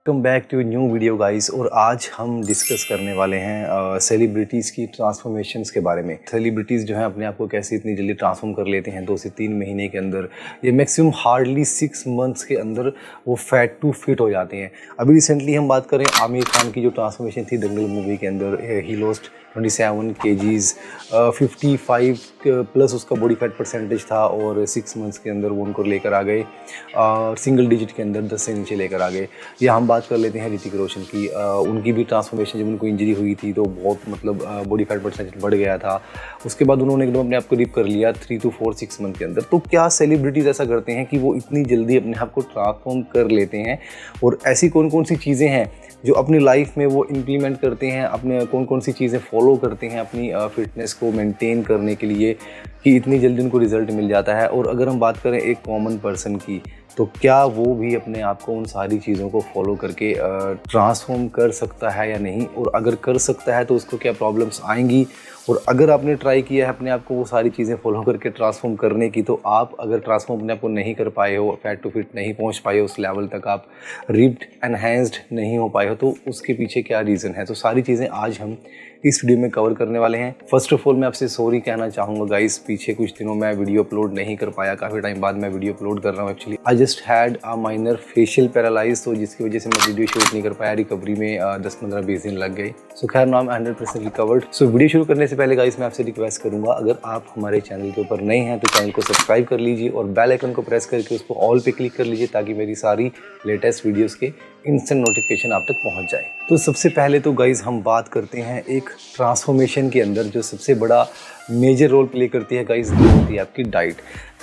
Welcome back to new video guys. और आज हम डिस्कस करने वाले हैं सेलिब्रिटीज़ की ट्रांसफॉर्मेशंस के बारे में। सेलिब्रिटीज़ जो हैं अपने आप को कैसे इतनी जल्दी ट्रांसफॉर्म कर लेते हैं 2 से 3 महीने के अंदर, ये मैक्सिमम हार्डली 6 मंथ्स के अंदर वो फैट टू फिट हो जाते हैं। अभी रिसेंटली हम बात करें आमिर खान की जो ट्रांसफॉर्मेशन थी दंगल मूवी के अंदर, ही लॉस्ट 27 kgs, 55 प्लस उसका बॉडी फैट परसेंटेज था और 6 मंथ्स के अंदर वो उनको लेकर आ गए सिंगल डिजिट के अंदर 10 से नीचे लेकर आ गए। या हम बात कर लेते हैं ऋतिक रोशन की, उनकी भी ट्रांसफॉर्मेशन, जब उनको इंजरी हुई थी तो बहुत मतलब बॉडी फैट परसेंटेज बढ़ गया था। उसके बाद उन्होंने एकदम अपने आप को रिप कर लिया 3 to 6 मंथ के अंदर। तो क्या सेलिब्रिटीज़ ऐसा करते हैं कि वो इतनी जल्दी अपने आप को ट्रांसफॉर्म कर लेते हैं, और ऐसी कौन कौन सी चीज़ें हैं जो अपनी लाइफ में वो इम्प्लीमेंट करते हैं, अपने कौन कौन सी चीज़ें फॉलो करते हैं अपनी फिटनेस को मेंटेन करने के लिए कि इतनी जल्दी उनको रिज़ल्ट मिल जाता है। और अगर हम बात करें एक कॉमन पर्सन की, तो क्या वो भी अपने आप को उन सारी चीज़ों को फॉलो करके ट्रांसफॉर्म कर सकता है या नहीं, और अगर कर सकता है तो उसको क्या प्रॉब्लम्स आएंगी। और अगर आपने ट्राई किया है अपने आप को वो सारी चीज़ें फॉलो करके ट्रांसफॉर्म करने की, तो आप अगर ट्रांसफॉर्म अपने आप को नहीं कर पाए हो, फैट टू फिट नहीं पहुंच पाए हो, उस लेवल तक आप रिप्ड एनहेंस्ड नहीं हो पाए हो, तो उसके पीछे क्या रीज़न है। तो सारी चीज़ें आज हम इस वीडियो में कवर करने वाले हैं। फर्स्ट ऑफ ऑल मैं आपसे सॉरी कहना चाहूँगा गाइस, पीछे कुछ दिनों मैं वीडियो अपलोड नहीं कर पाया, काफ़ी टाइम बाद मैं वीडियो अपलोड कर रहा हूँ। Actually I just had a minor facial paralyse, तो जिसकी वजह से मैं वीडियो शूट नहीं कर पाया। रिकवरी में 10-15-20 दिन लग गए। सो खैर नाउ 100% रिकवर्ड। सो वीडियो शुरू करने से पहले गाइस मैं आपसे रिक्वेस्ट करूँगा, अगर आप हमारे चैनल के ऊपर नए हैं तो चैनल को सब्सक्राइब कर लीजिए और बेल आइकन को प्रेस करके उसको ऑल पे क्लिक कर लीजिए, ताकि मेरी सारी लेटेस्ट वीडियोस के इंस्टेंट नोटिफिकेशन आप तक पहुंच जाए। तो सबसे पहले तो गाइज हम बात करते हैं एक ट्रांसफॉर्मेशन के अंदर जो सबसे बड़ा मेजर रोल प्ले करती है गाइज, वो होती है आपकी diet.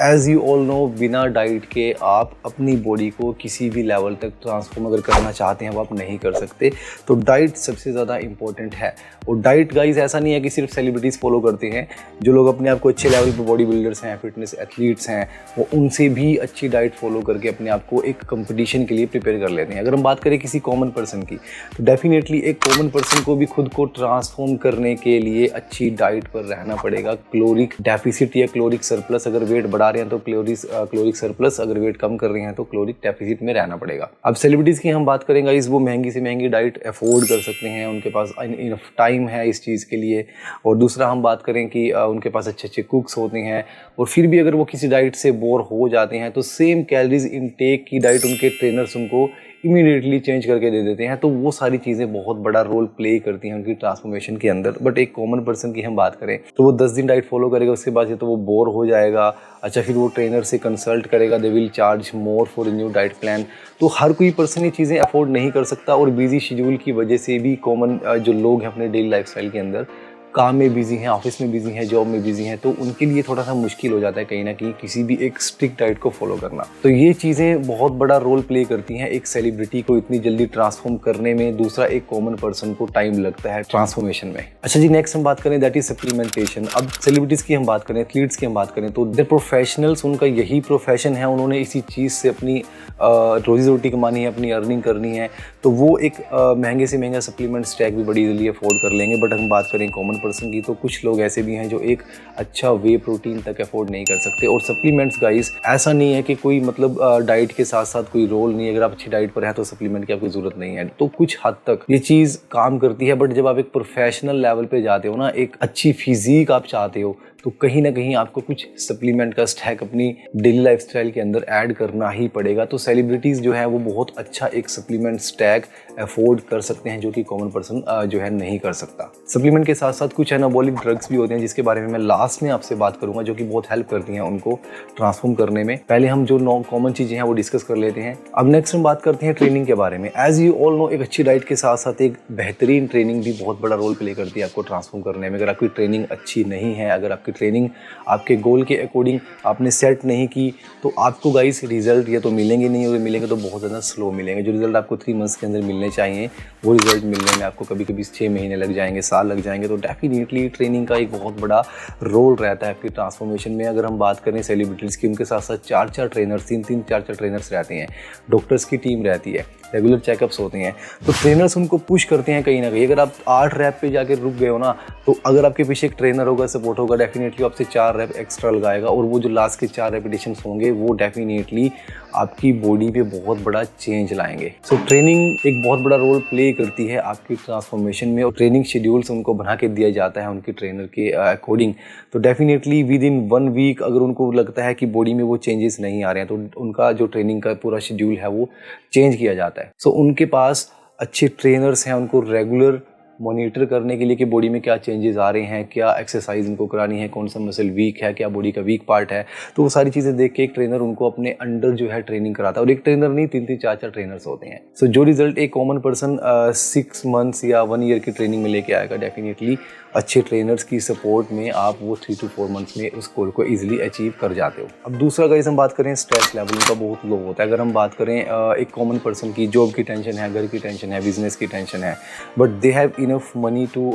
As you all know, बिना डाइट के आप अपनी बॉडी को किसी भी लेवल तक ट्रांसफॉर्म अगर करना चाहते हैं वो आप नहीं कर सकते। तो डाइट सबसे ज़्यादा इंपॉर्टेंट है। और डाइट गाइज ऐसा नहीं है कि सिर्फ सेलिब्रिटीज़ फॉलो करते हैं। जो लोग अपने आप को अच्छे लेवल पर बॉडी बिल्डर्स हैं, फिटनेस एथलीट्स हैं, वो उनसे भी अच्छी डाइट फॉलो करके अपने आप को एक कंपटीशन के लिए प्रिपेयर कर लेते हैं। अगर हम बात करें किसी कॉमन पर्सन की, तो डेफिनेटली एक कॉमन पर्सन को भी खुद को ट्रांसफॉर्म करने के लिए अच्छी डाइट पर रहना पड़ेगा। क्लोरिक डेफिसिट या क्लोरिक सरप्लस, अगर वेट बढ़ा रहे हैं तो क्लोरिक सरप्लस, अगर वेट कम कर रहे हैं तो क्लोरिक डेफिसिट में रहना पड़ेगा। अब सेलिब्रिटीज़ की हम बात करेंगे इस, वो महंगी से महंगी डाइट अफोर्ड कर सकते हैं, उनके पास इनफ टाइम है इस चीज़ के लिए। और दूसरा हम बात करें कि उनके पास अच्छे अच्छे कुक्स होते हैं, और फिर भी अगर वो किसी डाइट से बोर हो जाते हैं तो सेम कैलोरीज इनटेक की डाइट उनके ट्रेनर्स उनको इमीडिएटली चेंज करके दे देते हैं। तो वो सारी चीज़ें बहुत बड़ा रोल प्ले करती हैं उनकी ट्रांसफॉर्मेशन के अंदर। बट एक कॉमन पर्सन की हम बात करें तो वो 10 दिन डाइट फॉलो करेगा, उसके बाद से तो वो बोर हो जाएगा। अच्छा, फिर वो ट्रेनर से कंसल्ट करेगा, they will charge more for new diet plan. तो हर कोई पर्सन ये चीज़ें अफोर्ड नहीं कर सकता, और बिजी शेड्यूल की वजह से भी कॉमन जो लोग हैं अपने डेली लाइफस्टाइल के अंदर काम में बिजी हैं, ऑफिस में बिजी हैं, जॉब में बिजी हैं, तो उनके लिए थोड़ा सा मुश्किल हो जाता है कहीं ना कहीं किसी भी एक स्ट्रिक्ट डाइट को फॉलो करना। तो ये चीज़ें बहुत बड़ा रोल प्ले करती हैं एक सेलिब्रिटी को इतनी जल्दी ट्रांसफॉर्म करने में। दूसरा, एक कॉमन पर्सन को टाइम लगता है ट्रांसफॉर्मेशन में। अच्छा जी, नेक्स्ट हम बात करें दैट इज सप्लीमेंटेशन। अब सेलिब्रिटीज़ की हम बात करें, एथलीट्स की हम बात करें, तो दे प्रोफेशनल्स, उनका यही प्रोफेशन है, उन्होंने इसी चीज़ से अपनी रोजी रोटी कमानी है, अपनी अर्निंग करनी है। तो वो एक महंगे से महंगा सप्लीमेंट स्टैक भी बड़ी इजीली अफोर्ड कर लेंगे। बट हम बात करें कॉमन पर्सन की, तो कुछ लोग ऐसे भी हैं जो एक अच्छा वे प्रोटीन तक अफोर्ड नहीं कर सकते। और सप्लीमेंट्स गाइस ऐसा नहीं है कि कोई मतलब डाइट के साथ साथ कोई रोल नहीं है। अगर आप अच्छी डाइट पर है तो सप्लीमेंट की आपको ज़रूरत नहीं है। तो कुछ हद तक ये चीज़ काम करती है, बट जब आप एक प्रोफेशनल लेवल पे जाते हो ना, एक अच्छी फिजिक आप चाहते हो, तो कहीं ना कहीं आपको कुछ सप्लीमेंट का स्टैक अपनी डेली लाइफस्टाइल के अंदर ऐड करना ही पड़ेगा। तो सेलिब्रिटीज़ जो है वो बहुत अच्छा एक सप्लीमेंट स्टैक अफोर्ड कर सकते हैं, जो कि कॉमन पर्सन जो है नहीं कर सकता। सप्लीमेंट के साथ साथ कुछ एनाबॉलिक ड्रग्स भी होते हैं, जिसके बारे में मैं लास्ट में आपसे बात करूंगा, जो कि बहुत हेल्प करती हैं उनको ट्रांसफॉर्म करने में। पहले हम जो नॉन कॉमन चीज़ें हैं वो डिस्कस कर लेते हैं। अब नेक्स्ट हम बात करते हैं ट्रेनिंग के बारे में। एज यू ऑल नो, एक अच्छी डाइट के साथ साथ एक बेहतरीन ट्रेनिंग भी बहुत बड़ा रोल प्ले करती है आपको ट्रांसफॉर्म करने में। अगर आपकी ट्रेनिंग अच्छी नहीं है, अगर आपकी ट्रेनिंग आपके गोल के अकॉर्डिंग आपने सेट नहीं की, तो आपको गाइस रिजल्ट या तो मिलेंगे नहीं, और मिलेंगे तो बहुत ज़्यादा स्लो मिलेंगे। जो रिजल्ट आपको 3 मंथ्स के अंदर मिलने चाहिए, वो रिजल्ट मिलने में आपको कभी कभी 6 महीने लग जाएंगे, साल लग जाएंगे। तो डेफिनेटली ट्रेनिंग का एक बहुत बड़ा रोल रहता है आपकी ट्रांसफॉर्मेशन में। अगर हम बात करें सेलिब्रिटीज़ की, उनके साथ साथ 4-4 ट्रेनर्स, 3-3, 4-4 ट्रेनर्स रहते हैं, डॉक्टर्स की टीम रहती है, रेगुलर चेकअप्स होते हैं, तो ट्रेनर्स उनको पुश करते हैं कहीं ना कहीं। अगर आप 8 रैप पे जाकर रुक गए हो ना, तो अगर आपके पीछे एक ट्रेनर होगा, सपोर्ट होगा, डेफिनेटली आपसे 4 रैप एक्स्ट्रा लगाएगा, और वो जो लास्ट के 4 रेपिटेशंस होंगे वो डेफिनेटली आपकी बॉडी पे बहुत बड़ा चेंज लाएंगे। सो ट्रेनिंग एक बहुत बड़ा रोल प्ले करती है आपकी ट्रांसफॉर्मेशन में, और ट्रेनिंग शेड्यूल्स उनको बना के दिया जाता है उनके ट्रेनर के अकॉर्डिंग। तो डेफिनेटली विद इन 1 वीक अगर उनको लगता है कि बॉडी में वो चेंजेस नहीं आ रहे हैं, तो उनका जो ट्रेनिंग का पूरा शेड्यूल है वो चेंज किया जाता है। सो उनके पास अच्छे ट्रेनर्स हैं उनको रेगुलर मॉनिटर करने के लिए कि बॉडी में क्या चेंजेस आ रहे हैं, क्या एक्सरसाइज इनको करानी है, कौन सा मसल वीक है, क्या बॉडी का वीक पार्ट है। तो वो सारी चीज़ें देख के एक ट्रेनर उनको अपने अंडर जो है ट्रेनिंग कराता है, और एक ट्रेनर नहीं, 3-3, 4-4 ट्रेनर्स होते हैं। सो जो रिजल्ट एक कॉमन पर्सन 6 मंथ्स या 1 ईयर की ट्रेनिंग में लेके आएगा, डेफिनेटली अच्छे ट्रेनर्स की सपोर्ट में आप वो 3 to 4 मंथ्स में उस गोल को ईजिली अचीव कर जाते हो। अब दूसरा गाइस हम बात करें, स्ट्रेस लेवल उनका बहुत लो होता है। अगर हम बात करें एक कॉमन पर्सन की, जॉब की टेंशन है, घर की टेंशन है, बिजनेस की टेंशन है, but they have enough money to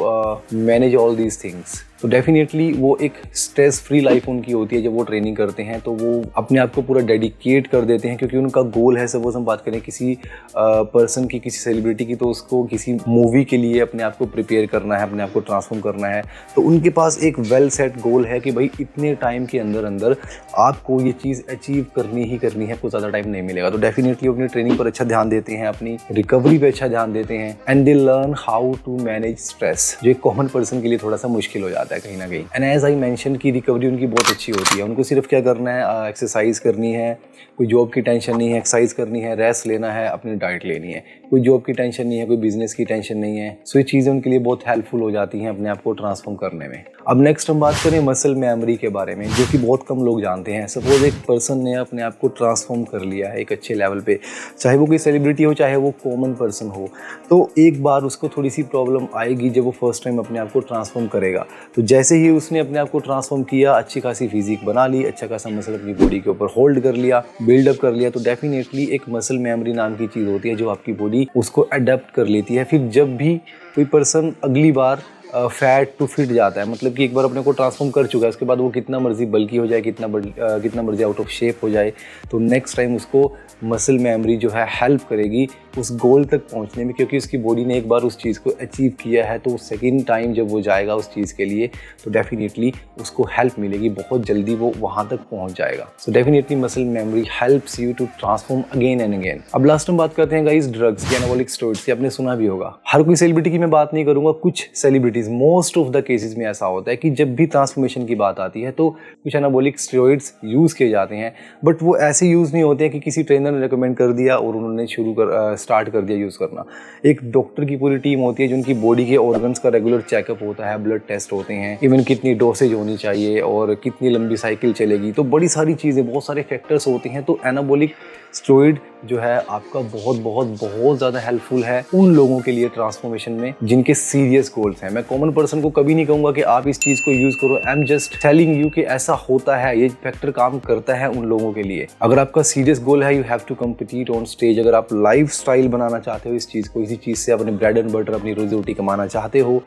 manage all these things, तो डेफिनेटली वो एक स्ट्रेस फ्री लाइफ उनकी होती है। जब वो ट्रेनिंग करते हैं तो वो अपने आप को पूरा डेडिकेट कर देते हैं, क्योंकि उनका गोल है, सपोज हम बात करें किसी पर्सन की, किसी सेलिब्रिटी की, तो उसको किसी मूवी के लिए अपने आप को प्रिपेयर करना है, अपने आप को ट्रांसफॉर्म करना है। तो उनके पास एक वेल सेट गोल है कि भाई इतने टाइम के अंदर अंदर आपको ये चीज़ अचीव करनी ही करनी है, कुछ ज़्यादा टाइम नहीं मिलेगा। तो डेफिनेटली अपनी ट्रेनिंग पर अच्छा ध्यान देते हैं, अपनी रिकवरी पर अच्छा ध्यान देते हैं, and they learn how to manage stress, जो एक कॉमन पर्सन के लिए थोड़ा सा मुश्किल हो जाता है कहीं ना कहीं। एंड एज आई मेंशन की रिकवरी उनकी बहुत अच्छी होती है। उनको सिर्फ क्या करना है, एक्सरसाइज करनी है, कोई जॉब की टेंशन नहीं है, एक्सरसाइज करनी है, रेस्ट लेना है, अपनी डाइट लेनी है, कोई जॉब की टेंशन नहीं है, कोई बिजनेस की टेंशन नहीं है। सो ये चीज़ें उनके लिए बहुत हेल्पफुल हो जाती हैं अपने आप को ट्रांसफॉर्म करने में। अब नेक्स्ट हम बात करें मसल मेमोरी के बारे में, जो कि बहुत कम लोग जानते हैं। सपोज एक पर्सन ने अपने आप को ट्रांसफॉर्म कर लिया है एक अच्छे लेवल पे, चाहे वो कोई सेलिब्रिटी हो, चाहे वो कॉमन पर्सन हो, तो एक बार उसको थोड़ी सी प्रॉब्लम आएगी जब वो फर्स्ट टाइम अपने आप को ट्रांसफॉर्म करेगा। तो जैसे ही उसने अपने आप को ट्रांसफॉर्म किया, अच्छी खासी फिजिक बना ली, अच्छा खासा मसल अपनी बॉडी के ऊपर होल्ड कर लिया, बिल्डअप कर लिया, तो डेफिनेटली एक मसल मेमोरी नाम की चीज़ होती है जो आपकी बॉडी उसको अडेप्ट कर लेती है। फिर जब भी कोई पर्सन अगली बार फैट टू फिट जाता है, मतलब कि एक बार अपने को ट्रांसफॉर्म कर चुका है, उसके बाद वो कितना मर्जी बल्की हो जाए, कितना मर्जी आउट ऑफ शेप हो जाए, तो नेक्स्ट टाइम उसको मसल मेमोरी जो है हेल्प करेगी उस गोल तक पहुंचने में, क्योंकि उसकी बॉडी ने एक बार उस चीज़ को अचीव किया है। तो सेकेंड टाइम जब वो जाएगा उस चीज़ के लिए, तो डेफिनेटली उसको हेल्प मिलेगी, बहुत जल्दी वो वहाँ तक पहुँच जाएगा। So definitely muscle memory helps you to transform again and again. अब लास्ट हम बात करते हैं गाइस ड्रग्स, एनाबॉलिक स्टेरॉइड्स की। आपने सुना भी होगा, हर कोई सेलिब्रिटी की मैं बात नहीं करूँगा, कुछ celebrities, most of the cases में ऐसा होता है कि जब भी ट्रांसफॉर्मेशन की बात आती है तो कुछ एनाबॉलिक स्टेरॉइड्स यूज़ किए जाते हैं, बट वो ऐसे यूज़ नहीं होते हैं कि किसी ट्रेनर ने रिकमेंड कर दिया और उन्होंने स्टार्ट कर दिया यूज़ करना। एक डॉक्टर की पूरी टीम होती है जिनकी बॉडी के ऑर्गन्स का रेगुलर चेकअप होता है, ब्लड टेस्ट होते हैं, इवन कितनी डोसेज होनी चाहिए और कितनी लंबी साइकिल चलेगी, तो बड़ी सारी चीज़ें, बहुत सारे फैक्टर्स होते हैं। तो एनाबॉलिक स्टेरॉइड जो है आपका बहुत ज़्यादा हेल्पफुल है उन लोगों के लिए ट्रांसफॉर्मेशन में जिनके सीरियस गोल्स हैं। मैं कॉमन पर्सन को कभी नहीं कहूँगा कि आप इस चीज़ को यूज़ करो, I am just telling you कि ऐसा होता है, ये फैक्टर काम करता है उन लोगों के लिए। अगर आपका सीरियस गोल है, you have to compete on stage, अगर आप लाइफ स्टाइल बनाना चाहते हो इस चीज़ को, इसी चीज़ से अपने ब्रेड एंड बटर, अपनी रोजी रोटी कमाना चाहते हो,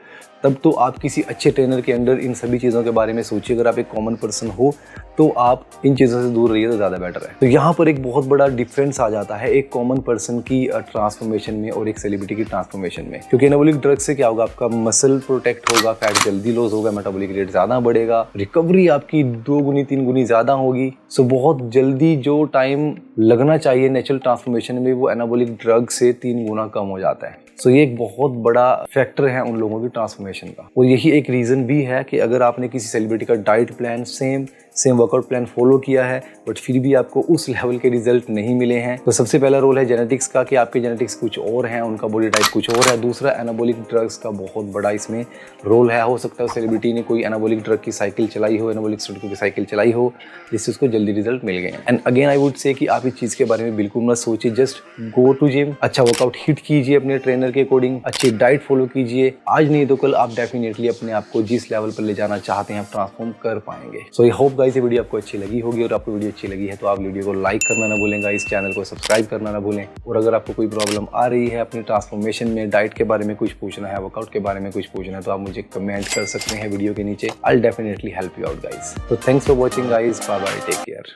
तब तो आप किसी अच्छे ट्रेनर के अंडर इन सभी चीज़ों के बारे में सोचिए। अगर आप एक कॉमन पर्सन हो तो आप इन चीज़ों से दूर रहिए तो ज़्यादा बेटर है। तो यहाँ पर एक बहुत बड़ा डिफरेंस आ जाता है एक कॉमन पर्सन की ट्रांसफॉर्मेशन में और एक सेलिब्रिटी की ट्रांसफॉर्मेशन में, क्योंकि एनाबॉलिक ड्रग से क्या होगा, आपका मसल प्रोटेक्ट होगा, फैट जल्दी लॉस होगा, मेटाबॉलिक रेट ज़्यादा बढ़ेगा, रिकवरी आपकी 2 गुनी 3 गुनी ज़्यादा होगी। सो बहुत जल्दी जो टाइम लगना चाहिए नेचुरल ट्रांसफॉर्मेशन में, वो एनाबॉलिक ड्रग से 3 गुना कम हो जाता है। सो ये एक बहुत बड़ा फैक्टर है उन लोगों की ट्रांसफॉर्मेशन का, और यही एक रीज़न भी है कि अगर आपने किसी सेलिब्रिटी का diet plan, same workout plan follow किया है, बट फिर भी आपको उस लेवल के रिजल्ट नहीं मिले हैं, तो सबसे पहला रोल है जेनेटिक्स का, कि आपके जेनेटिक्स कुछ और हैं, उनका बॉडी टाइप कुछ और है। दूसरा, एनाबॉलिक ड्रग्स का बहुत बड़ा इसमें रोल है। हो सकता है सेलिब्रिटी ने कोई एनाबॉलिक ड्रग की साइकिल चलाई हो, एनाबॉलिक स्टेरॉइड की साइकिल चलाई हो, जिससे उसको जल्दी रिजल्ट मिल गए हैं। And again I would say कि आप इस चीज़ के बारे में बिल्कुल मत सोचिए, जस्ट गो टू जिम, अच्छा वर्कआउट हिट कीजिए अपने ट्रेनर के अकॉर्डिंग, अच्छी डाइट फॉलो कीजिए। आज नहीं तो कल आप डेफिनेटली अपने आप को जिस लेवल पर ले जाना चाहते हैं आप ट्रांसफॉर्म कर पाएंगे। सो आई होप गाइस ये वीडियो आपको अच्छी लगी होगी, और आपको वीडियो अच्छी लगी है तो आप वीडियो को लाइक करना ना भूलें, इस चैनल को सब्सक्राइब करना ना भूलें। और अगर आपको कोई प्रॉब्लम आ रही है अपनी ट्रांसफॉर्मेशन में, डाइट के बारे में कुछ पूछना है, वर्कआउट के बारे में कुछ पूछना है, तो आप मुझे कमेंट कर सकते हैं वीडियो के नीचे। I will definitely help you out guys. तो thanks for watching guys, bye bye, take care.